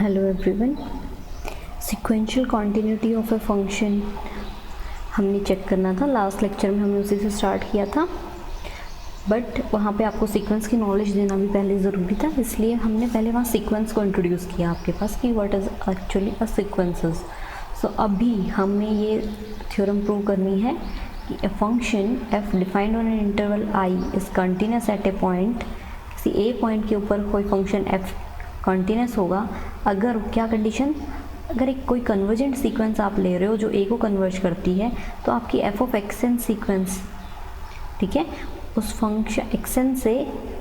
Hello everyone, sequential continuity of a function हमने check करना था। लास्ट लेक्चर में हमने उसी से स्टार्ट किया था, बट वहाँ पे आपको सीक्वेंस की नॉलेज देना भी पहले ज़रूरी था, इसलिए हमने पहले वहाँ सीक्वेंस को इंट्रोड्यूस किया आपके पास कि what is actually a sequences. So अभी हमें ये थ्योरम प्रूव करनी है कि a function F defined on an interval I is continuous at a point. किसी ए पॉइंट के ऊपर कोई फंक्शन एफ कंटिन्यूस होगा अगर क्या कंडीशन, अगर एक कोई कन्वर्जेंट सीक्वेंस आप ले रहे हो जो ए को कन्वर्ज करती है, तो आपकी एफ ऑफ एक्सन सीक्वेंस, ठीक है, उस फंक्शन एक्सन से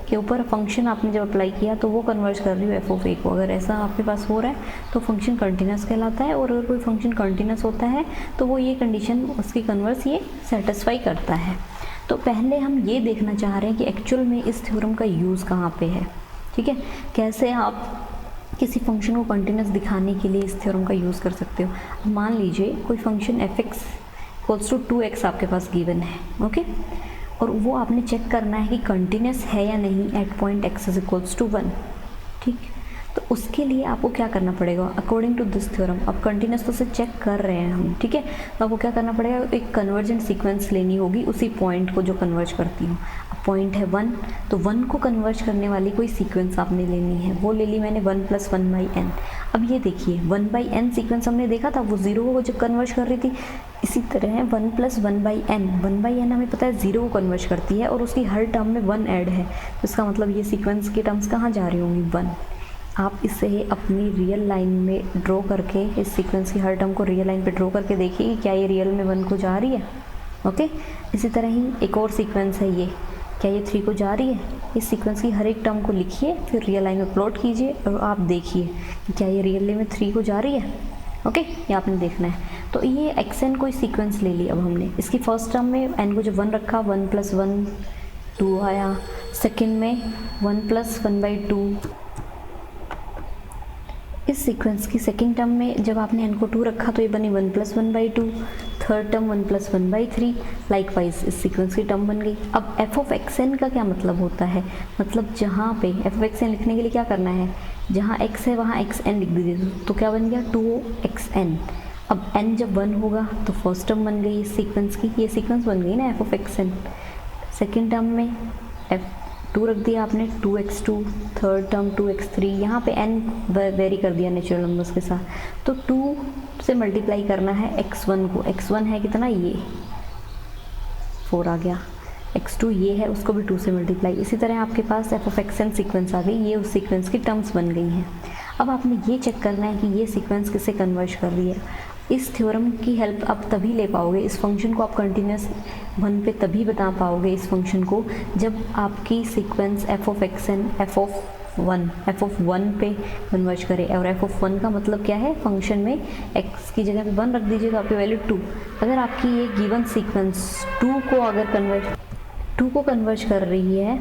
के ऊपर फंक्शन आपने जब अप्लाई किया तो वो कन्वर्ज कर रही हो एफ ऑफ ए को। अगर ऐसा आपके पास हो रहा है तो फंक्शन कंटिन्यूस कहलाता है, और अगर कोई फंक्शन कंटिन्यूस होता है तो वो ये कंडीशन उसकी कन्वर्स ये सेटिस्फाई करता है। तो पहले हम ये देखना चाह रहे हैं कि एक्चुअल में इस थ्योरम का यूज़ कहाँ पे है, ठीक है, कैसे आप किसी फंक्शन को कंटिन्यूस दिखाने के लिए इस थ्योरम का यूज़ कर सकते हो। मान लीजिए कोई function F X equals to 2x आपके पास गिवन है, ओके, और वो आपने चेक करना है कि कंटिन्यूस है या नहीं at point x is equals to 1, ठीक। तो उसके लिए आपको क्या करना पड़ेगा अकॉर्डिंग टू दिस थ्योरम। अब कंटिन्यूस तो से चेक कर रहे हैं हम, ठीक है, तो आपको क्या करना पड़ेगा, एक कन्वर्जेंट सीक्वेंस लेनी होगी उसी पॉइंट को जो कन्वर्ज करती हो। अब पॉइंट है 1, तो 1 को कन्वर्ज करने वाली कोई सीक्वेंस आपने लेनी है, वो ले ली मैंने 1 + 1/n। अब ये देखिए 1/n सीक्वेंस हमने देखा था, वो 0 को जब कन्वर्ज कर रही थी, इसी तरह 1 + 1/n, 1/n हमें पता है 0 को कन्वर्ज करती है और उसकी हर टर्म में 1 ऐड है, तो इसका मतलब ये सीक्वेंस की टर्म्स कहाँ जा रही होंगी 1। आप इसे अपनी रियल लाइन में ड्रॉ करके, इस सीक्वेंस की हर टर्म को रियल लाइन पे ड्रॉ करके देखिए कि क्या ये रियल में 1 को जा रही है, ओके। इसी तरह ही एक और सीक्वेंस है, ये क्या ये 3 को जा रही है। इस सीक्वेंस की हर एक टर्म को लिखिए, फिर रियल लाइन में प्लॉट कीजिए और आप देखिए कि क्या ये रियल में 3 को जा रही है, ओके, ये आपने देखना है। तो ये xn कोई सीक्वेंस ले ली अब हमने, इसकी फर्स्ट टर्म में n को जब 1 रखा, 1 + 1 2 आया, सेकेंड में 1 + 1/2, इस सीक्वेंस की सेकेंड टर्म में जब आपने n को 2 रखा तो ये बनी 1 + 1/2, थर्ड टर्म 1 + 1/3, लाइकवाइज इस सीक्वेंस की टर्म बन गई। अब f ऑफ xn का क्या मतलब होता है, मतलब जहाँ पे f ऑफ xn लिखने के लिए क्या करना है, जहाँ x है वहाँ xn लिख दीजिए, तो क्या बन गया 2xn। अब n जब 1 होगा तो फर्स्ट टर्म बन गई इस सीक्वेंस की, ये सीक्वेंस बन गई ना f of xn। Second term में f2 रख दिया आपने, 2x2, थर्ड टर्म 2x3, यहाँ पे n वेरी कर दिया नेचुरल नंबर्स के साथ, तो 2 से मल्टीप्लाई करना है x1 को, x1 है कितना, ये 4 आ गया, x2 ये है, उसको भी 2 से मल्टीप्लाई। इसी तरह आपके पास f ऑफ xn सीक्वेंस आ गई, ये उस सीक्वेंस की टर्म्स बन गई हैं। अब आपने ये चेक करना है कि ये सीक्वेंस किसे कन्वर्ज कर रही है। इस थ्योरम की हेल्प आप तभी ले पाओगे, इस फंक्शन को आप कंटिन्यूस 1 पे तभी बता पाओगे इस फंक्शन को, जब आपकी sequence f of xn f of 1 पे कन्वर्ज करे। और f ऑफ 1 का मतलब क्या है, फंक्शन में x की जगह पे 1 रख दीजिए तो आपकी वैल्यू 2। अगर आपकी ये गिवन सीक्वेंस 2 को कन्वर्ज कर रही है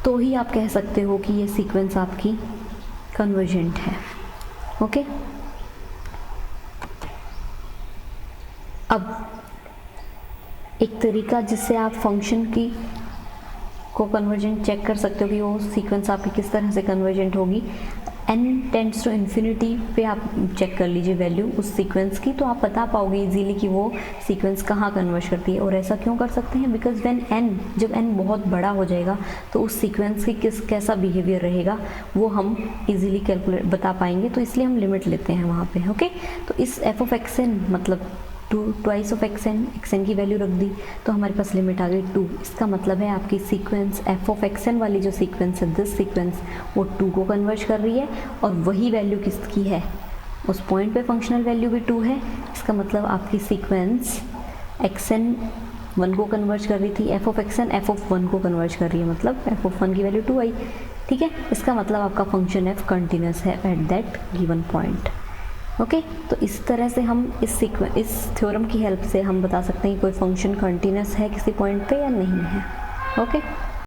तो ही आप कह सकते हो कि ये सीक्वेंस आपकी कन्वर्जेंट है, ओके। अब एक तरीका जिससे आप फंक्शन की को कन्वर्जेंट चेक कर सकते हो कि वो सीक्वेंस आपकी किस तरह से कन्वर्जेंट होगी, n टेंड्स टू इन्फिनिटी पे आप चेक कर लीजिए वैल्यू उस सीक्वेंस की, तो आप बता पाओगे इजीली कि वो सीक्वेंस कहाँ कन्वर्ज करती है। और ऐसा क्यों कर सकते हैं, बिकॉज जब n बहुत बड़ा हो जाएगा तो उस सीक्वेंस की कैसा बिहेवियर रहेगा वो हम इजीली कैलकुलेट बता पाएंगे, तो इसलिए हम लिमिट लेते हैं वहाँ पे, ओके। तो इस f ऑफ xn मतलब 2 ट्वाइस ऑफ xn की वैल्यू रख दी तो हमारे पास लिमिट आ गई 2। इसका मतलब है आपकी सीक्वेंस f ऑफ xn वाली जो सीक्वेंस है, दिस सीक्वेंस, वो 2 को कन्वर्ज कर रही है, और वही वैल्यू किसकी है, उस पॉइंट पे फंक्शनल वैल्यू भी 2 है। इसका मतलब आपकी सीक्वेंस xn 1 को कन्वर्ज कर रही थी, f of xn f of 1 को कन्वर्ज कर रही है, मतलब f ऑफ 1 की वैल्यू 2 आई, ठीक है। इसका मतलब आपका फंक्शन f कंटिन्यूस है at that given point, okay. तो इस तरह से हम इस थ्योरम की हेल्प से हम बता सकते हैं कि कोई फंक्शन कंटिन्यूस है किसी पॉइंट पे या नहीं है, ओके।